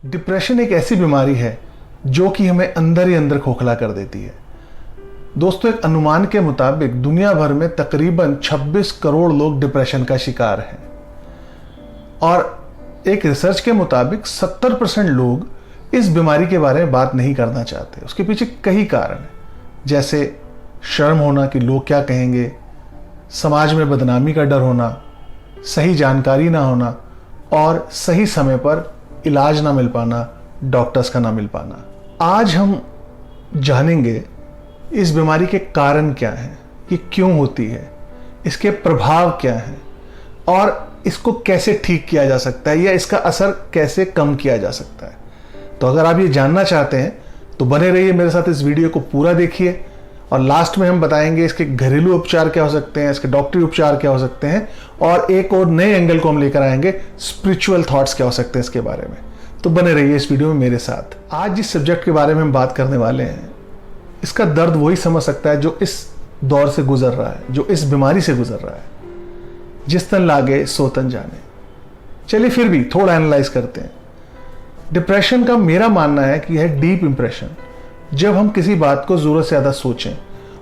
Depression एक ऐसी बीमारी है जो कि हमें अंदर ही अंदर खोखला कर देती है। दोस्तों, एक अनुमान के मुताबिक दुनिया भर में तकरीबन 26 करोड़ लोग डिप्रेशन का शिकार हैं और एक रिसर्च के मुताबिक 70% लोग इस बीमारी के बारे में बात नहीं करना चाहते। उसके पीछे कई कारण हैं, जैसे शर्म होना कि लोग क्या कहेंगे, समाज में बदनामी का डर होना, सही जानकारी ना होना और सही समय पर इलाज ना मिल पाना, डॉक्टर्स का ना मिल पाना। आज हम जानेंगे इस बीमारी के कारण क्या हैं, ये क्यों होती है, इसके प्रभाव क्या हैं और इसको कैसे ठीक किया जा सकता है या इसका असर कैसे कम किया जा सकता है। तो अगर आप ये जानना चाहते हैं तो बने रहिए मेरे साथ, इस वीडियो को पूरा देखिए और लास्ट में हम बताएंगे इसके घरेलू उपचार क्या हो सकते हैं, इसके डॉक्टरी उपचार क्या हो सकते हैं और एक और नए एंगल को हम लेकर आएंगे, स्पिरिचुअल थॉट्स क्या हो सकते हैं इसके बारे में। तो बने रहिए इस वीडियो में मेरे साथ। आज जिस सब्जेक्ट के बारे में हम बात करने वाले हैं, इसका दर्द वही समझ सकता है जो इस दौर से गुजर रहा है, जो इस बीमारी से गुजर रहा है। जिस तन लागे सो तन जाने। चलिए फिर भी थोड़ा एनालाइज करते हैं। डिप्रेशन का मेरा मानना है कि यह डीप इंप्रेशन, जब हम किसी बात को जरूरत से ज़्यादा सोचें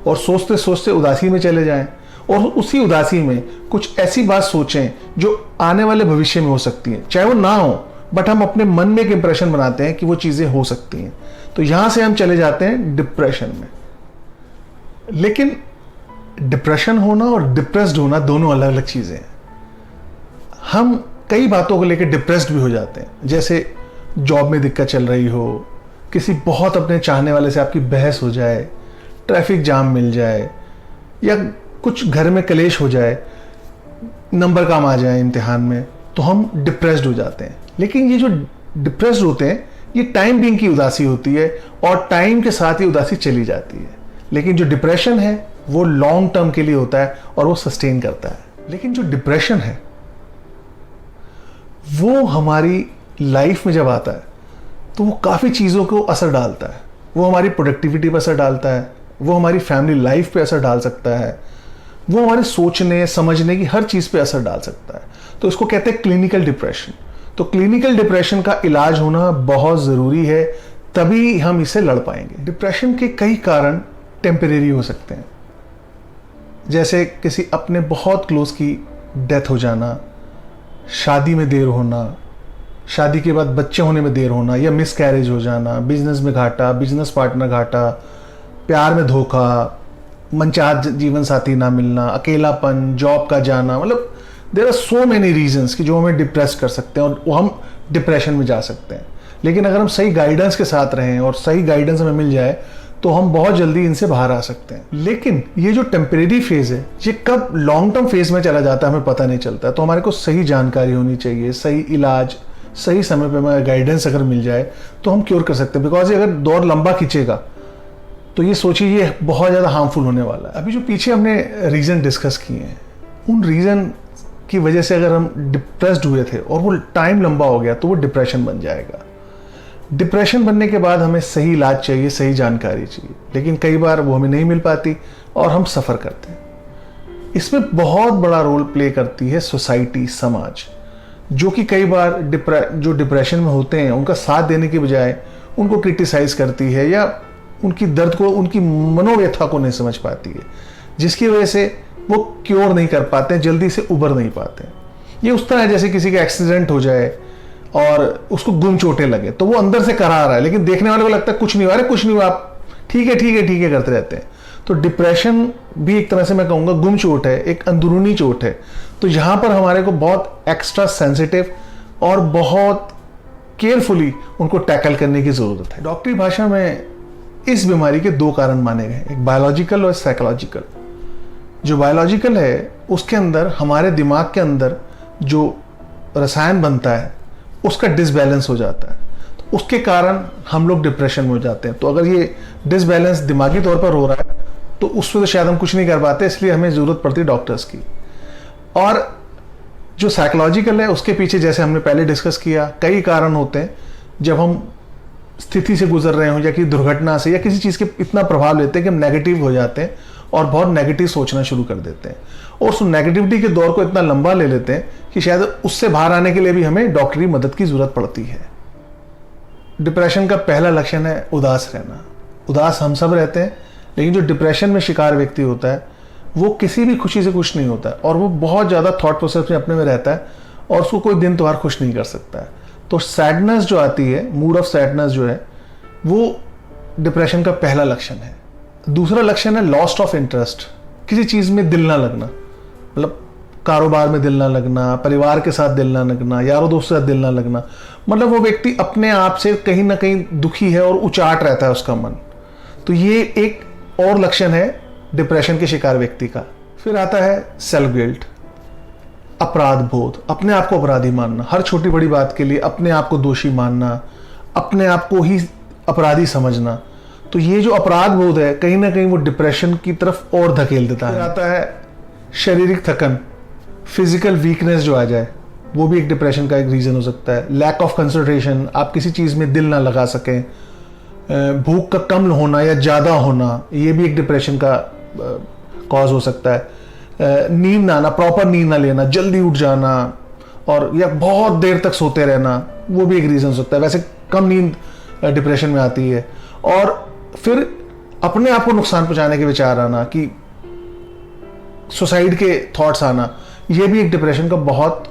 और सोचते सोचते उदासी में चले जाएं और उसी उदासी में कुछ ऐसी बात सोचें जो आने वाले भविष्य में हो सकती है, चाहे वो ना हो, बट हम अपने मन में एक इंप्रेशन बनाते हैं कि वो चीज़ें हो सकती हैं। तो यहां से हम चले जाते हैं डिप्रेशन में। लेकिन डिप्रेशन होना और डिप्रेस्ड होना दोनों अलग अलग चीज़ें हैं। हम कई बातों को लेकर डिप्रेस्ड भी हो जाते हैं, जैसे जॉब में दिक्कत चल रही हो, किसी बहुत अपने चाहने वाले से आपकी बहस हो जाए, ट्रैफिक जाम मिल जाए या कुछ घर में कलेश हो जाए, नंबर कम आ जाए इम्तिहान में, तो हम डिप्रेस्ड हो जाते हैं। लेकिन ये जो डिप्रेस्ड होते हैं, ये टाइम बीइंग की उदासी होती है और टाइम के साथ ही उदासी चली जाती है। लेकिन जो डिप्रेशन है वो लॉन्ग टर्म के लिए होता है और वो सस्टेन करता है। लेकिन जो डिप्रेशन है वो हमारी लाइफ में जब आता है तो वो काफ़ी चीज़ों को असर डालता है। वो हमारी प्रोडक्टिविटी पर असर डालता है, वो हमारी फैमिली लाइफ पे असर डाल सकता है, वो हमारे सोचने समझने की हर चीज़ पे असर डाल सकता है। तो इसको कहते हैं क्लिनिकल डिप्रेशन। तो क्लिनिकल डिप्रेशन का इलाज होना बहुत ज़रूरी है, तभी हम इसे लड़ पाएंगे। डिप्रेशन के कई कारण टेम्परेरी हो सकते हैं, जैसे किसी अपने बहुत क्लोज की डेथ हो जाना, शादी में देर होना, शादी के बाद बच्चे होने में देर होना या मिसकैरेज हो जाना, बिजनेस में घाटा, बिजनेस पार्टनर घाटा, प्यार में धोखा, मनचाहा जीवन साथी ना मिलना, अकेलापन, जॉब का जाना। मतलब there are so many reasons कि जो हमें डिप्रेस कर सकते हैं और वो हम डिप्रेशन में जा सकते हैं। लेकिन अगर हम सही गाइडेंस के साथ रहें और सही गाइडेंस हमें मिल जाए तो हम बहुत जल्दी इनसे बाहर आ सकते हैं। लेकिन ये जो टेम्परेरी फेज है, ये कब लॉन्ग टर्म फेज में चला जाता है हमें पता नहीं चलता। तो हमारे को सही जानकारी होनी चाहिए, सही इलाज, सही समय पर हमें गाइडेंस अगर मिल जाए तो हम क्योर कर सकते हैं। बिकॉज अगर दौर लंबा खींचेगा तो ये सोचिए ये बहुत ज़्यादा हार्मफुल होने वाला है। अभी जो पीछे हमने रीज़न डिस्कस किए हैं, उन रीज़न की वजह से अगर हम डिप्रेस्ड हुए थे और वो टाइम लंबा हो गया तो वो डिप्रेशन बन जाएगा। डिप्रेशन बनने के बाद हमें सही इलाज चाहिए, सही जानकारी चाहिए, लेकिन कई बार वो हमें नहीं मिल पाती और हम सफ़र करते हैं। इसमें बहुत बड़ा रोल प्ले करती है सोसाइटी, समाज, जो कि कई बार जो डिप्रेशन में होते हैं उनका साथ देने के बजाय उनको क्रिटिसाइज़ करती है या उनकी दर्द को, उनकी मनोव्यथा को नहीं समझ पाती है, जिसकी वजह से वो क्योर नहीं कर पाते हैं, जल्दी से उबर नहीं पाते हैं। ये उस तरह है जैसे किसी का एक्सीडेंट हो जाए और उसको गुम चोटें लगे, तो वो अंदर से करा रहा है लेकिन देखने वाले को लगता है कुछ नहीं हुआ, अरे कुछ नहीं हुआ, आप ठीक है ठीक है ठीक है करते रहते हैं। तो डिप्रेशन भी एक तरह से मैं कहूँगा गुम चोट है, एक अंदरूनी चोट है। तो यहाँ पर हमारे को बहुत एक्स्ट्रा सेंसिटिव और बहुत केयरफुली उनको टैकल करने की ज़रूरत है। डॉक्टरी भाषा में इस बीमारी के दो कारण माने गए, एक बायोलॉजिकल और साइकोलॉजिकल। जो बायोलॉजिकल है उसके अंदर हमारे दिमाग के अंदर जो रसायन बनता है उसका डिसबैलेंस हो जाता है, तो उसके कारण हम लोग डिप्रेशन में हो जाते हैं। तो अगर ये डिसबैलेंस दिमागी तौर पर हो रहा है तो उसमें तो शायद हम कुछ नहीं कर पाते, इसलिए हमें ज़रूरत पड़ती है डॉक्टर्स की। और जो साइकोलॉजिकल है उसके पीछे, जैसे हमने पहले डिस्कस किया, कई कारण होते हैं। जब हम स्थिति से गुजर रहे हो या किसी दुर्घटना से या किसी चीज़ के इतना प्रभाव लेते हैं कि हम नेगेटिव हो जाते हैं और बहुत नेगेटिव सोचना शुरू कर देते हैं और उस नेगेटिविटी के दौर को इतना लंबा ले लेते हैं कि शायद उससे बाहर आने के लिए भी हमें डॉक्टरी मदद की ज़रूरत पड़ती है। डिप्रेशन का पहला लक्षण है उदास रहना। उदास हम सब रहते हैं, लेकिन जो डिप्रेशन में शिकार व्यक्ति होता है वो किसी भी खुशी से खुश नहीं होता है और वो बहुत ज़्यादा थॉट प्रोसेस में अपने में रहता है और उसको कोई दिन त्योहार खुश नहीं कर सकता है। तो सैडनेस जो आती है, मूड ऑफ सैडनेस जो है, वो डिप्रेशन का पहला लक्षण है। दूसरा लक्षण है लॉस्ट ऑफ इंटरेस्ट, किसी चीज़ में दिल ना लगना, मतलब कारोबार में दिल ना लगना, परिवार के साथ दिल ना लगना, यारों दोस्तों के साथ दिल ना लगना, मतलब वो व्यक्ति अपने आप से कहीं ना कहीं दुखी है और उचाट रहता है उसका मन। तो ये एक और लक्षण है डिप्रेशन के शिकार व्यक्ति का। फिर आता है सेल्फ गिल्ट, अपराध बोध, अपने आप को अपराधी मानना, हर छोटी बड़ी बात के लिए अपने आप को दोषी मानना, अपने आप को ही अपराधी समझना। तो ये जो अपराध बोध है कहीं ना कहीं वो डिप्रेशन की तरफ और धकेल देता है। फिर आता है शारीरिक थकन, फिजिकल वीकनेस जो आ जाए, वो भी एक डिप्रेशन का एक रीज़न हो सकता है। लैक ऑफ कंसंट्रेशन, आप किसी चीज़ में दिल ना लगा सकें, भूख का कम होना या ज़्यादा होना, ये भी एक डिप्रेशन का कॉज हो सकता है। नींद ना आना, प्रॉपर नींद ना लेना, जल्दी उठ जाना और या बहुत देर तक सोते रहना, वो भी एक रीज़न हो सकता है। वैसे कम नींद डिप्रेशन में आती है। और फिर अपने आप को नुकसान पहुंचाने के विचार आना, कि सुसाइड के थॉट्स आना, ये भी एक डिप्रेशन का बहुत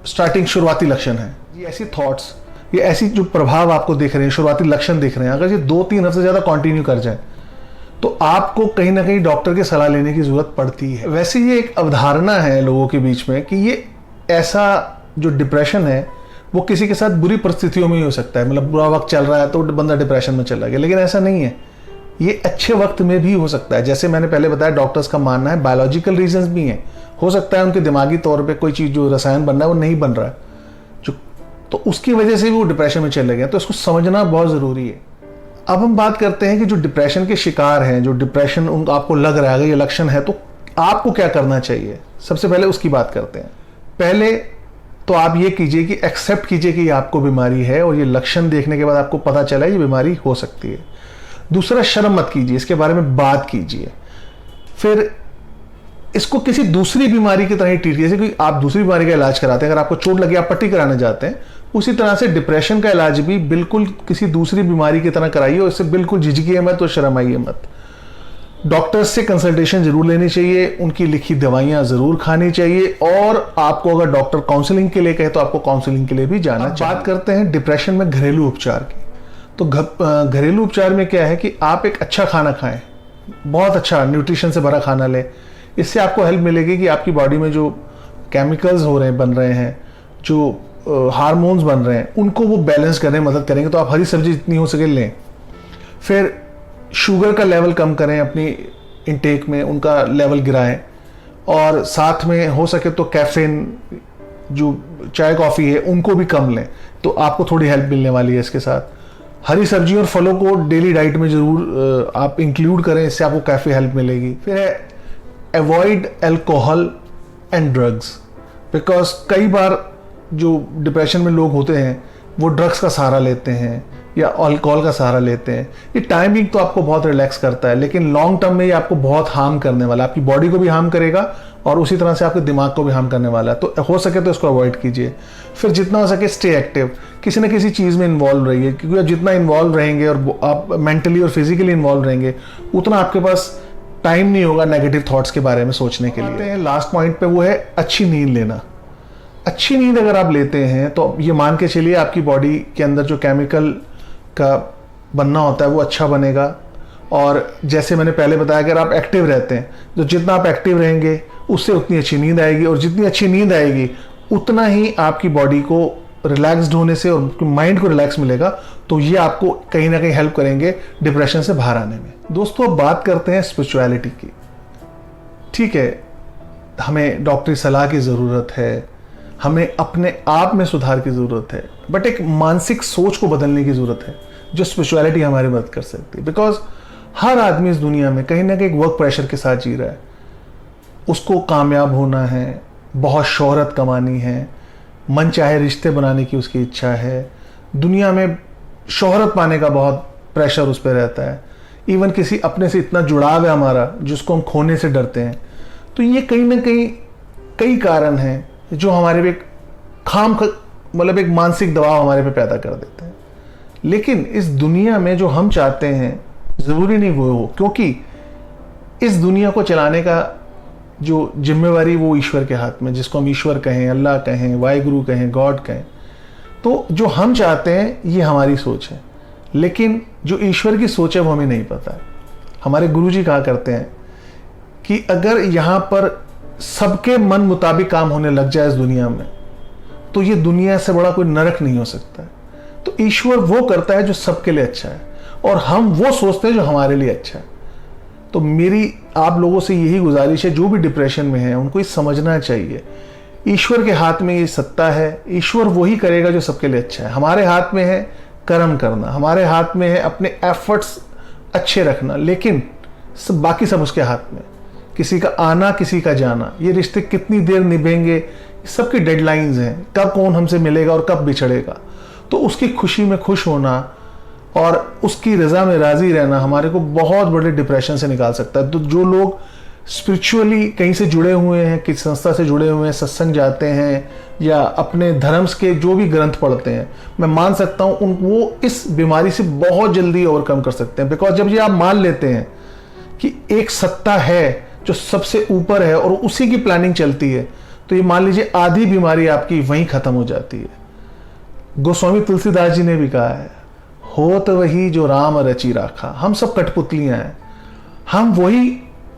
स्टार्टिंग शुरुआती लक्षण है। ये ऐसी थॉट्स, ये ऐसी जो प्रभाव आपको दिख रहे हैं, शुरुआती लक्षण दिख रहे हैं, अगर ये 2-3 हफ्ते से ज़्यादा कंटिन्यू कर जाए तो आपको कहीं ना कहीं डॉक्टर की सलाह लेने की ज़रूरत पड़ती है। वैसे ये एक अवधारणा है लोगों के बीच में कि ये ऐसा जो डिप्रेशन है वो किसी के साथ बुरी परिस्थितियों में ही हो सकता है, मतलब बुरा वक्त चल रहा है तो बंदा डिप्रेशन में चला गया, लेकिन ऐसा नहीं है। ये अच्छे वक्त में भी हो सकता है। जैसे मैंने पहले बताया, डॉक्टर्स का मानना है बायोलॉजिकल रीजंस भी हैं, हो सकता है उनके दिमागी तौर पे कोई चीज़ जो रसायन बन रहा है वो नहीं बन रहा है, जो तो उसकी वजह से भी वो डिप्रेशन में चले गए। तो इसको समझना बहुत ज़रूरी है। अब हम बात करते हैं कि जो डिप्रेशन के शिकार हैं, जो डिप्रेशन उनको आपको लग रहा है अगर ये लक्षण है तो आपको क्या करना चाहिए, सबसे पहले उसकी बात करते हैं। पहले तो आप ये कीजिए कि एक्सेप्ट कीजिए कि ये आपको बीमारी है और ये लक्षण देखने के बाद आपको पता चला ये बीमारी हो सकती है। दूसरा, शर्म मत कीजिए, इसके बारे में बात कीजिए। फिर इसको किसी दूसरी बीमारी की तरह ही ट्रीट कीजिए, जैसे कि आप दूसरी बीमारी का इलाज कराते हैं, अगर आपको चोट लगी आप पट्टी कराने जाते हैं, उसी तरह से डिप्रेशन का इलाज भी बिल्कुल किसी दूसरी बीमारी की तरह कराइए और इससे बिल्कुल झिझकिए मत और शर्माइए मत। डॉक्टर से कंसल्टेशन जरूर लेनी चाहिए, उनकी लिखी दवाइयाँ ज़रूर खानी चाहिए और आपको अगर डॉक्टर काउंसलिंग के लिए कहे तो आपको काउंसलिंग के लिए भी जाना चाहिए। बात करते हैं डिप्रेशन में घरेलू उपचार की। तो घरेलू उपचार में क्या है कि आप एक अच्छा खाना खाएं, बहुत अच्छा न्यूट्रिशन से भरा खाना लें। इससे आपको हेल्प मिलेगी कि आपकी बॉडी में जो केमिकल्स हो रहे हैं, बन रहे हैं, जो हार्मोन्स बन रहे हैं, उनको वो बैलेंस करने में मदद करेंगे। तो आप हरी सब्जी जितनी हो सके लें। फिर शुगर का लेवल कम करें अपनी इंटेक में, उनका लेवल गिराएं और साथ में हो सके तो कैफीन, जो चाय कॉफ़ी है, उनको भी कम लें, तो आपको थोड़ी हेल्प मिलने वाली है इसके साथ। हरी सब्जी और फलों को डेली डाइट में ज़रूर आप इंक्लूड करें, इससे आपको काफ़ी हेल्प मिलेगी। फिर है avoid alcohol and drugs, because कई बार जो डिप्रेशन में लोग होते हैं वो ड्रग्स का सहारा लेते हैं या अल्कोहल का सहारा लेते हैं। ये टाइमिंग तो आपको बहुत रिलैक्स करता है, लेकिन लॉन्ग टर्म में ये आपको बहुत हार्म करने वाला है, आपकी बॉडी को भी हार्म करेगा और उसी तरह से आपके दिमाग को भी हार्म करने वाला है। तो हो सके तो इसको अवॉइड कीजिए। फिर जितना हो सके स्टे एक्टिव, किसी न किसी चीज़ में इन्वॉल्व रहिए, क्योंकि आप जितना इन्वॉल्व रहेंगे और आप मेंटली और फिजिकली इन्वॉल्व रहेंगे उतना आपके पास टाइम नहीं होगा नेगेटिव थॉट्स के बारे में सोचने के लिए। लास्ट पॉइंट पे वो है अच्छी नींद लेना। अच्छी नींद अगर आप लेते हैं तो ये मान के चलिए आपकी बॉडी के अंदर जो केमिकल का बनना होता है वो अच्छा बनेगा। और जैसे मैंने पहले बताया, अगर आप एक्टिव रहते हैं तो जितना आप एक्टिव रहेंगे उससे उतनी अच्छी नींद आएगी, और जितनी अच्छी नींद आएगी उतना ही आपकी बॉडी को रिलैक्स्ड होने से और माइंड को रिलैक्स मिलेगा। तो ये आपको कहीं ना कहीं हेल्प करेंगे डिप्रेशन से बाहर आने में। दोस्तों, अब बात करते हैं स्पिरिचुअलिटी की। ठीक है, हमें डॉक्टरी सलाह की ज़रूरत है, हमें अपने आप में सुधार की ज़रूरत है, बट एक मानसिक सोच को बदलने की ज़रूरत है जो स्पिरिचुअलिटी हमारी मदद कर सकती है। बिकॉज हर आदमी इस दुनिया में कहीं ना कहीं एक वर्क प्रेशर के साथ जी रहा है। उसको कामयाब होना है, बहुत शोहरत कमानी है, मन चाहे रिश्ते बनाने की उसकी इच्छा है, दुनिया में शोहरत पाने का बहुत प्रेशर उस पर रहता है। इवन किसी अपने से इतना जुड़ाव है हमारा जिसको हम खोने से डरते हैं। तो ये कहीं ना कहीं कई कारण हैं जो हमारे पे मतलब एक मानसिक दबाव हमारे पे पैदा कर देते हैं। लेकिन इस दुनिया में जो हम चाहते हैं ज़रूरी नहीं वो हो, क्योंकि इस दुनिया को चलाने का जो जिम्मेवारी वो ईश्वर के हाथ में, जिसको हम ईश्वर कहें, अल्लाह कहें, वाहिगुरु कहें, गॉड कहें। तो जो हम चाहते हैं ये हमारी सोच है, लेकिन जो ईश्वर की सोच है वो हमें नहीं पता है। हमारे गुरुजी कहा करते हैं कि अगर यहाँ पर सबके मन मुताबिक काम होने लग जाए इस दुनिया में, तो ये दुनिया से बड़ा कोई नरक नहीं हो सकता है। तो ईश्वर वो करता है जो सबके लिए अच्छा है, और हम वो सोचते हैं जो हमारे लिए अच्छा है। तो मेरी आप लोगों से यही गुजारिश है, जो भी डिप्रेशन में है उनको ये समझना चाहिए, ईश्वर के हाथ में ये सत्ता है, ईश्वर वही करेगा जो सबके लिए अच्छा है। हमारे हाथ में है कर्म करना, हमारे हाथ में है अपने एफर्ट्स अच्छे रखना, लेकिन बाकी सब उसके हाथ में। किसी का आना, किसी का जाना, ये रिश्ते कितनी देर निभेंगे, सबकी डेडलाइंस हैं, कब कौन हमसे मिलेगा और कब बिछड़ेगा। तो उसकी खुशी में खुश होना और उसकी रज़ा में राज़ी रहना हमारे को बहुत बड़े डिप्रेशन से निकाल सकता है। तो जो लोग स्पिरिचुअली कहीं से जुड़े हुए हैं, किसी संस्था से जुड़े हुए हैं, सत्संग जाते हैं या अपने धर्म के जो भी ग्रंथ पढ़ते हैं, मैं मान सकता हूँ वो इस बीमारी से बहुत जल्दी ओवरकम कर सकते हैं। बिकॉज जब ये आप मान लेते हैं कि एक सत्ता है जो सबसे ऊपर है और उसी की प्लानिंग चलती है, तो ये मान लीजिए आधी बीमारी आपकी वहीं ख़त्म हो जाती है। गोस्वामी तुलसीदास जी ने भी कहा है, होत वही जो राम रची राखा। हम सब कठपुतलियां हैं, हम वही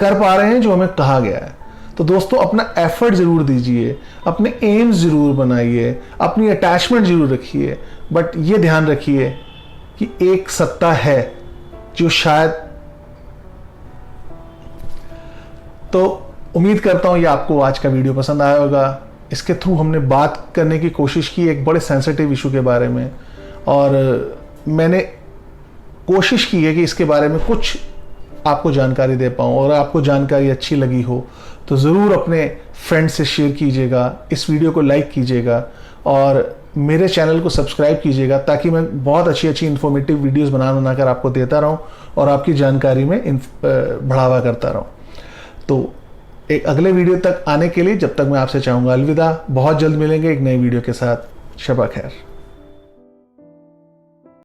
कर पा रहे हैं जो हमें कहा गया है। तो दोस्तों अपना एफर्ट ज़रूर दीजिए, अपने एम्स ज़रूर बनाइए, अपनी अटैचमेंट ज़रूर रखिए, बट ये ध्यान रखिए कि एक सत्ता है जो शायद, तो उम्मीद करता हूँ ये आपको आज का वीडियो पसंद आया होगा। इसके थ्रू हमने बात करने की कोशिश की एक बड़े सेंसिटिव इशू के बारे में, और मैंने कोशिश की है कि इसके बारे में कुछ आपको जानकारी दे पाऊँ, और आपको जानकारी अच्छी लगी हो तो ज़रूर अपने फ्रेंड्स से शेयर कीजिएगा, इस वीडियो को लाइक कीजिएगा और मेरे चैनल को सब्सक्राइब कीजिएगा, ताकि मैं बहुत अच्छी अच्छी इन्फॉर्मेटिव वीडियोस बना कर आपको देता रहूं और आपकी जानकारी में बढ़ावा करता रहूं। तो एक अगले वीडियो तक आने के लिए जब तक मैं आपसे चाहूँगा अलविदा। बहुत जल्द मिलेंगे एक नई वीडियो के साथ। शबा खैर।